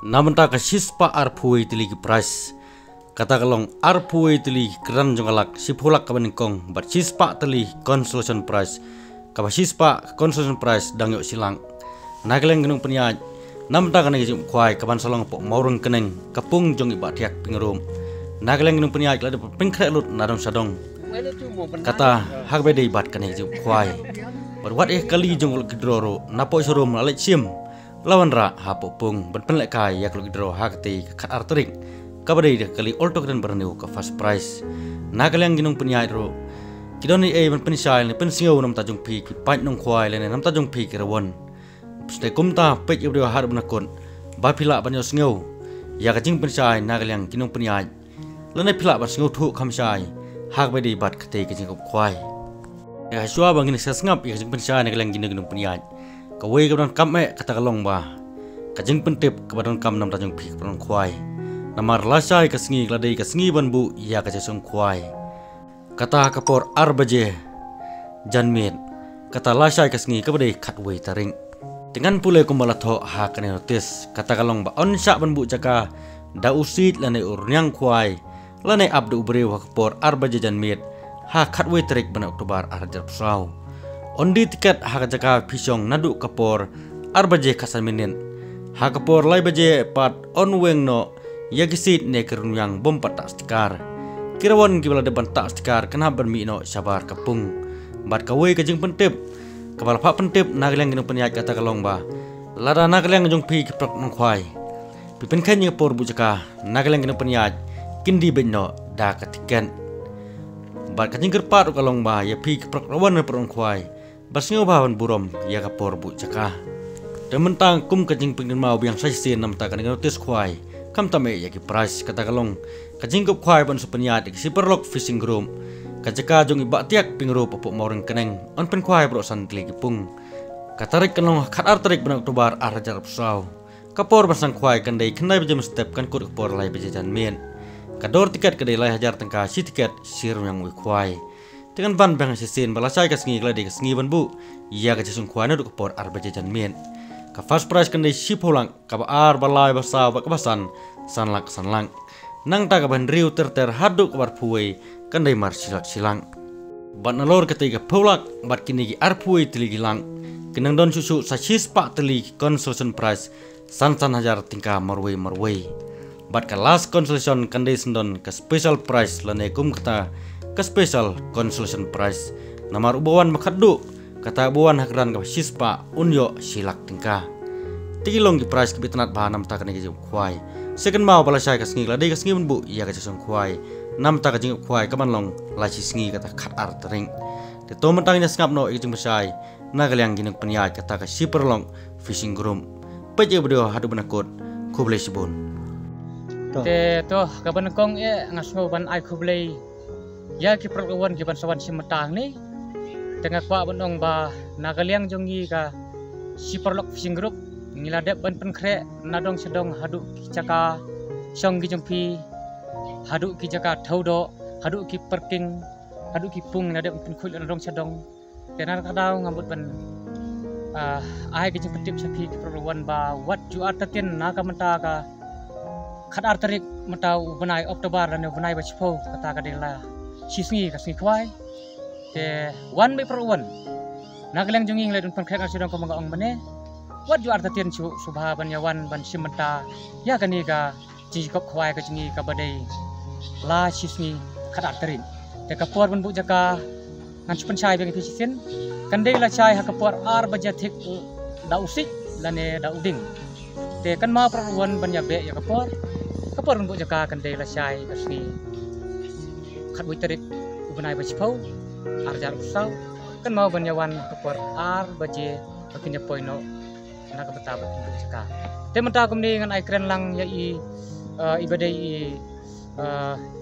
Namun tak sispa arpui tiligi price. Kata kalong arpui tiligi keran jongalak sipulak kabaningkong bat sispa tili consolation prize. Kaba sispa consolation prize dang yuk silang. Nageleng genung penyaj. Namun tak kena gijum kuai kaban salong pok maurung keneng kapung jong iba tiak pingerum. Nageleng genung penyaj lada pengkrek lut nadong sadong. Kata hak beda ibat kena gijum kuai. Berwat kali jong uluk gidroro napok surum lalek sim. Lawan ra hapok pung berpenlek kai yak uluk gidroro hak ti kat arterik. Kabadai dia kali oltok dan berniu ke first prize. Nageleng genung penyaj ro. Kidoni berpenisai ni pensiau nam tajung pi ki pait nong kuai lene nam tajung pi ki rawon. Stai kumta pek ibu dia harap nakon, bapila banyo sengau, ya kacing pensai nagelang kinung penyaj, lene pila ban sengau tu kamsai, hak bedi bat kete kacing kuai. Ya suah bangin sesengap ya kacing pensai nagelang kinung penyaj, kawai keberan kamme kata kalong bah, kacing pentip keberan kam nam tajung pik keberan kuai, namar lasai kesengi keladai kesengi banbu ya kacing kuai, kata kapor arbaje, janmit, kata lasai kesengi kebedai katway taring. Dengan pulai kumbala tho ha kene notis kata kalong ba on syak banbu jaka da usit lane urnyang kuai lane abdu ubreu hakpor arba jajan mit ha khatwe trik bana Oktober arjar sau ondi tiket ha jaka pisong nadu kapor arba je kasan minin ha kapor lai baje pat on weng no yagisit ne kerunyang bom patak stikar kirawon kibala deban tak stikar kena bermi no sabar kapung bat kawe kajing pentip Kepala pak pentip nageleng genung penyaj kata kalong ba. Lada nageleng jong pi keprok nongkwai. Pipin kenya por bujaka nageleng genung penyaj kindi benno da ketiken. Bat kacing kerpat kalong ba ya pi keprok rawan per nongkwai. Basnyo bawan burom ya kapor bujaka. Dementang kum kacing pingin mau biang saisi nam ta kaneng notis kwai. Kam tame ya ki price kata kalong. Kacing kup kwai ban supenyaj si perlok fishing room. Kajaka jong ibak tiak pingro popok maureng keneng on pen kuai bro santli kipung katarik kenong kat arterik ben Oktober arjar pusau kapor basang kuai kandai kendai bejam step kan kut kapor lai bejajan mien kador tiket kedai lai hajar tengka si tiket sir yang wi kuai dengan ban bang sisin balasai kasngi gladi kasngi ban bu ia kajasung kuai nadu kapor ar bejajan mien ka first prize kandai si pulang ka ar balai basau ba kabasan sanlang nang ta ka ban riu ter haduk kabar puai kandai mar silang bat nalor ketiga pulak bat kini ki arpui teligi lang kenang don susu sasis pak teligi consolation prize san hajar tingkah marway bat ka last consolation kandai sendon ke special prize lane kum kata ke special consolation prize namar ubawan makaddu kata ubawan hakran ka sispa unyo silak tingkah tigilong ki prize kibitanat bahanam ta kanai ki kuai second mau balasai kasngi ladai kasngi bunbu iya ka jasong kuai nam ta kajing kuai kaman long laci singi kata kat artering de to mentangnya skap no ikjing besai nagalyang gineng penyaj kata ka siperlong fishing room peje bdo hadu benakot kublai sibun te to kaban kong ngasngo ban ai kublai ya ki perkawan ki ban sawan simetang ni tengah kwa benong ba nagalyang jongi ka siperlok fishing group ngiladep ban penkre nadong sedong hadu kicaka song gi jongpi haduk ki jaka thaudo haduk ki parking haduk ki pung nade penkhul nadong sedong tenar kadau ngambut ban ai ki jempetip sapi ki perluan ba wat ju artatin naga menta ka khat artarik metau benai Oktober dan benai bachpo kata kadela sisni kasni kwai te wan me perluan nageleng jonging le dun penkhek sedong ko mangong mane wat ju artatin subha ban yawan ban simenta ya kani ga jikop kwai ka jingi ka badai la sisni khat arterin te kapor ban bu jaka ngan pensai bang fisisin kandai la chai ha kapor ar bajathik da usik lane da uding te kan ma perluan ban ya be ya kapor ban bu jaka kandai la chai kasni khat witerik ubenai bachpau arjar usau kan mau ban yawan kapor ar baje bakinya poino nak betapa bu jaka te menta kumni ngan ai kren lang ya ibadai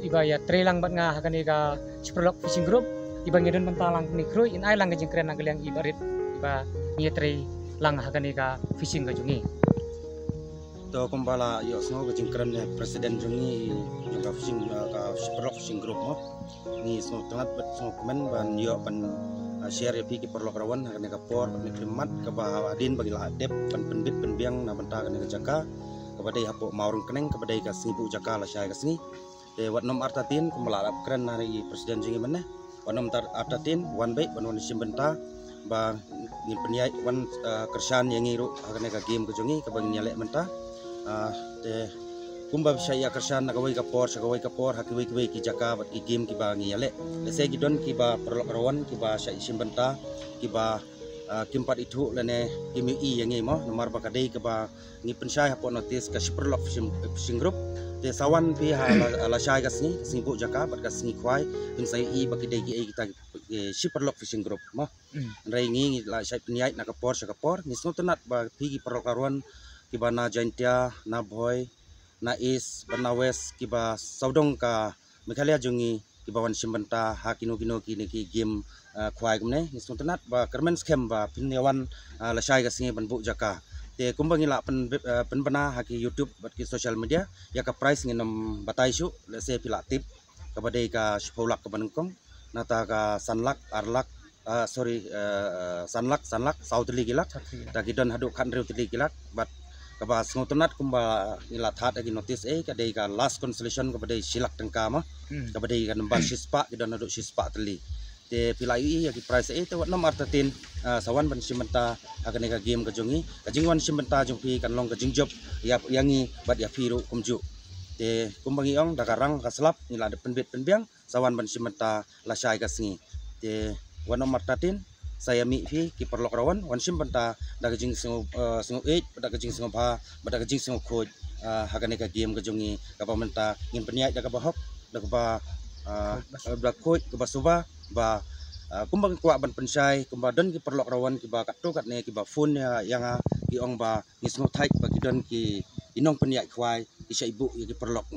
iba ya trelang bat nga hagan iga superlock fishing group iba ngedon mentalang ni kru in ai lang jengkren nanggal yang ibarit iba ni tre lang hagan iga fishing ga jungi to kumbala yo sno ga jengkren presiden jungi juga fishing ka superlock fishing group mo ni sno telat bet sno komen ban yo ban share ya ki perlock rawan hagan iga por ni klimat ka ba adin bagi la adep ban penbit penbiang na benta hagan iga jaka kepada hapo maurung keneng kepada ka sibu jaka la syai kasni te wat nom artatin kumala keren hari presiden jingi mana wat nom artatin wan baik wan simbenta ba ni peniai wan kersan yang ngiru agane ka game ke jongi ka bang nyalek menta te kumba saya kersan nak kawai kapor hakiwi ki jaka bat ki game ki ba nyalek lese gidon ki ba perlok rawan ki ba syai simbenta ki ba kimpat itu lene kimi yang mo nomor bakadai ke ba ni pensyai hapo notis ka superlock fishing group te sawan pi ala syai kasni singbu jaka bat kasni kwai pin sai I bakidai ki kita superlock fishing group mo rai ngi la syai peniai nak kapor ni tenat ba pi ki perlokaruan ki ba na jantia na boy na is bana west ki ba saudong ka Meghalaya jungi ki bawan simbenta hakino ki ni ki game kwai kumne ni tenat ba kermen scam ba pinyawan la syai kasni ban bu jaka te kumbangi la penbana haki YouTube bat ki social media ya ka price nginam batai su le se pilatip kepada ka sepolak ke banengkong nata ka sanlak arlak sanlak sautli gilak ta gidon haduk kan reu tli gilak bat kaba sngotonat kumba ila that agi notice kadai ka last constellation kepada silak tengka ma kepada ka nambah sispa gidon haduk sispa tli te pilai ya ki price te wat nom artatin sawan ban simenta agane ka game ka jongi wan simenta jongpi kan long ka jingjop ya yangi bat ya firu kumju te kumbangi ong dakarang ka slap nila de penbiang sawan ban simenta la syai ka singi te wan nom artatin saya mi fi ki perlok rawan wan simenta daga jing singo 8 daga jing singo ba daga jing singo khoj agane ka game ka jongi ka pamenta ngin peniai daga bahok daga ba khoj ka basuba ba kumbang kwa ban pensyai kumba don ki perlok rawan ki ba katto kat ne ki ba phone yang ki ong ba ngisngo thai ba ki don ki inong peniai khwai ki sa ibu ki perlok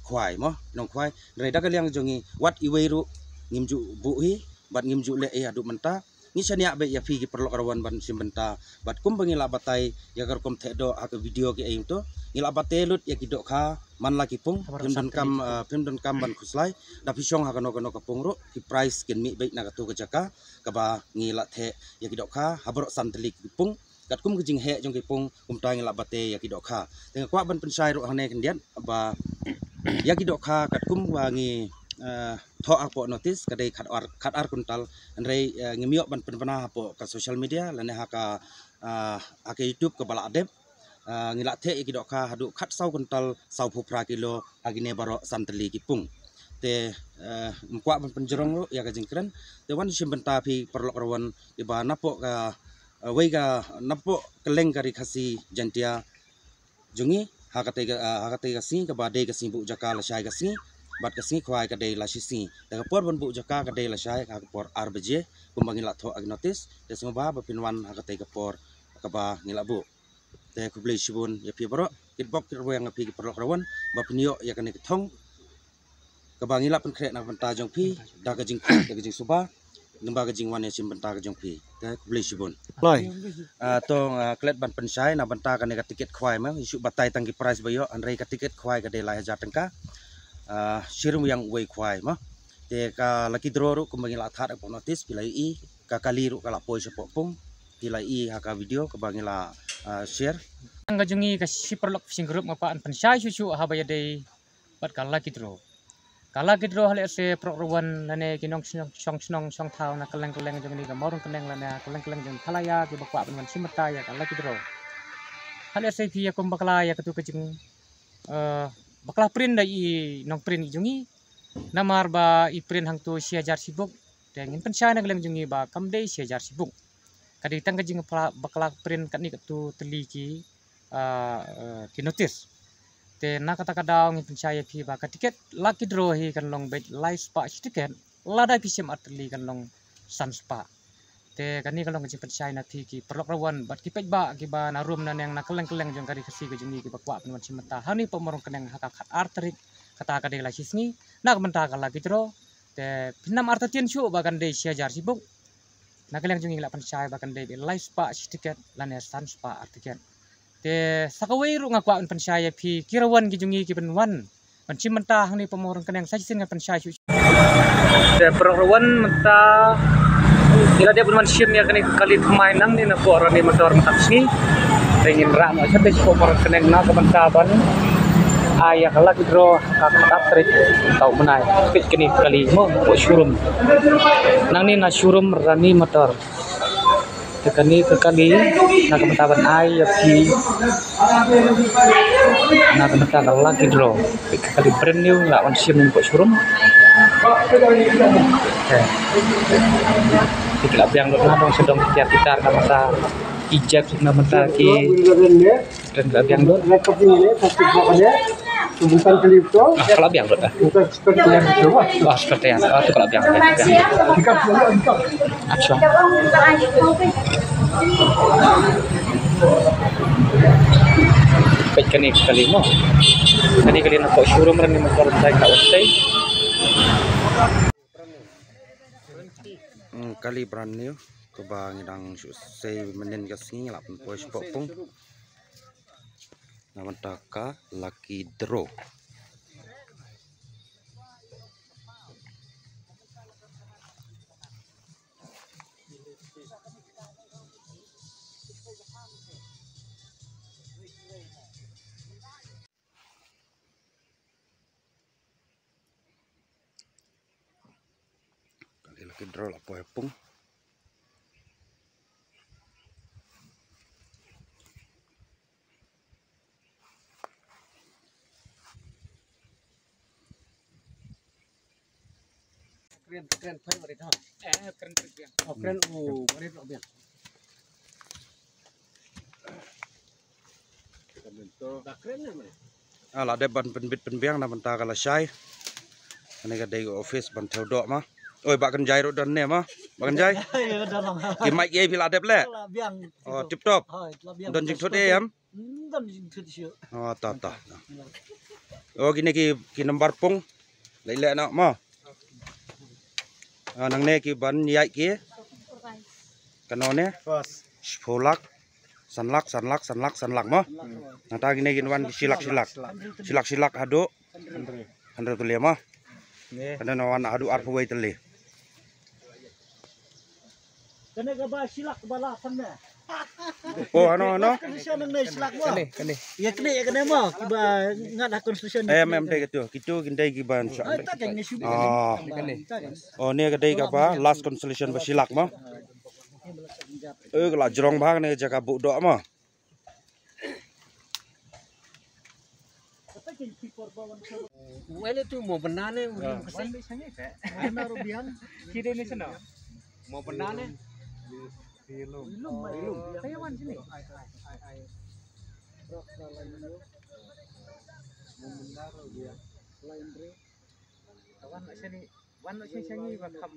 khwai mo inong khwai rai daga liang jongi wat iweiru ngimju bu hi bat ngimju le adu menta ngisania be ya fi ki perlok rawan ban simbenta bat kumbang ila batai ya gar kom thedo ak video ki aim to ila batelut ya ki dok kha man laki pung pim don kam ban khuslai da pisong ha kano kapung ro ki price ken mi baik na katu ka jaka ka ba ngila the ya ki dok kha habro santli ki pung kat kum ki jing he jong ki pung kum ta ngila bate ya ki dok kha teng kwa ban pensai ro hane kendian ba ya ki dok kha kat kum wa ngi tho apo notice kadai khat ar kuntal andrei ngimiok ban penpana apo ka social media lane ha ka YouTube ka bala adep ngila the ki dok kha hadu khat sau kuntal sau phupra kilo agine baro santli ki pung te mkwa ban penjerong ro ya ka jingkren te wan simbenta phi perlok rawan iba napo ka wei ka napo keleng kari khasi jantia jungi hakate ka si ka bade ka simbu jaka la syai ka si bat ka si khwai ka dei la sisi daga por ban bu jaka ka dei la syai ka por arbje kumbangin la tho ag notice te sumba ba pinwan hakate ka por ka ba ngila bu te kublei sibun ya pi baro kitbok kirwo yang pi perlok rawan ba pinyo ya kan thong ka ba ngila pen kre na banta jong pi daga jing suba namba ka jing wan ya simbenta ka jong pi te kublei sibun loi to klet ban pensai na banta ka ne ka tiket khwai ma isu batai tangki price bayo anrei ka tiket khwai ka dei la 1000 tengka sirum yang wei khwai ma te ka laki droru kumbangin la that ak notice pilai I ka kaliru kala poi sepo pung pilai I ha ka video ka bangila share angga jungi ka superlock fishing group ngapa an pensai susu ha baya dei bat kala kidro hale se program lane kinong song thau na keleng jungi ka morung keleng lane keleng jung thalaya ki bakwa ban simata ya kala kidro hale se fi ya kum bakla ya katu kejing bakla print dai nong print jungi namar ba I print hang tu 1000 sibuk tengin pensai na keleng jungi ba kam dei 1000 sibuk kadi tang kejing bakla print kat ni katu teli ki notice te na kata kadang ngin pensai phi ba ka tiket lucky draw hi kan long bet live spa tiket lada pisem atli kan long sun spa te kan ni kan long kejing pensai na phi ki perlok rawan bat ki pej ba ki ba na room nan yang na keleng jong kari kasi ke jungi ki bakwa pan simata hani pomorong keneng haka khat arterik kata ka de la sisni na menta ka lucky draw te pinam artatien su ba kan de 1000 sibuk na keleng jungi la pensai ba kan de live spa tiket lane sun spa artiket te sakawai ru ngakwa an pensai phi kirawan ki jungi ki benwan pan simata hani pomorong keneng sajisin nga pensai su te perrawan menta ila dia benwan sim ya kani kali pemainan ni na ko rani motor matak sini Ringin ram sa tis ko para keneng na kabantaban ayah lagi draw kakak trik tau menai pit kini kali mo po showroom nang ni na showroom rani motor tekani kali na kabantaban ayah ki na kabantaban lagi draw pit kali brand new la on sim po showroom kita biang na dong sedang tiap-tiap na mata ijab na mata ki dan biang dot bukan klip tu, kalau biang dot bukan seperti yang itu. wah seperti yang itu kalau biang Jika punya engkau, action baik kali mo kali na po showroom rin mo karon tayo kausay Kali brand new kebang idang say menen gasing lap pois popong naman taka lucky draw kali lucky draw lap popong keren favorite ha. keren biang Oh keren, favorite lah biang. Dah keren ni mana? ala de ban penbit penbiang na banta kala syai ane ka dai office ban thau dok ma oi ba kan jai ro don ne ma ba kan jai Ya dalam. ki mic ye pila de ble Biang. oh tip top Hai, biang. don jing thot e am Dan jing thot siu. oh ta ta oh gini ki number pung lai le na ma nang ne ki ban yai ki kano ne spolak sanlak ma nang ta gini gin wan silak hadu 100 tulia ma kana na wan hadu arpu wai tele Kena gaba silak bala sana. oh ano Konstruksi nang nai silak mo. Kene. Ya kene mo. Kiba ngat dah konstruksi. em dai gitu kitu gindai ki ban sha Tak kena siu. oh oh ne ka dai ka ba last constellation ba silak ma la jrong bhag ne jaga bu do ma Wala tu mo banane ulim kasi. Mana rubian? kiri ni sana Mo banane. ilum sayawan sini kawan sini wan sini ba kham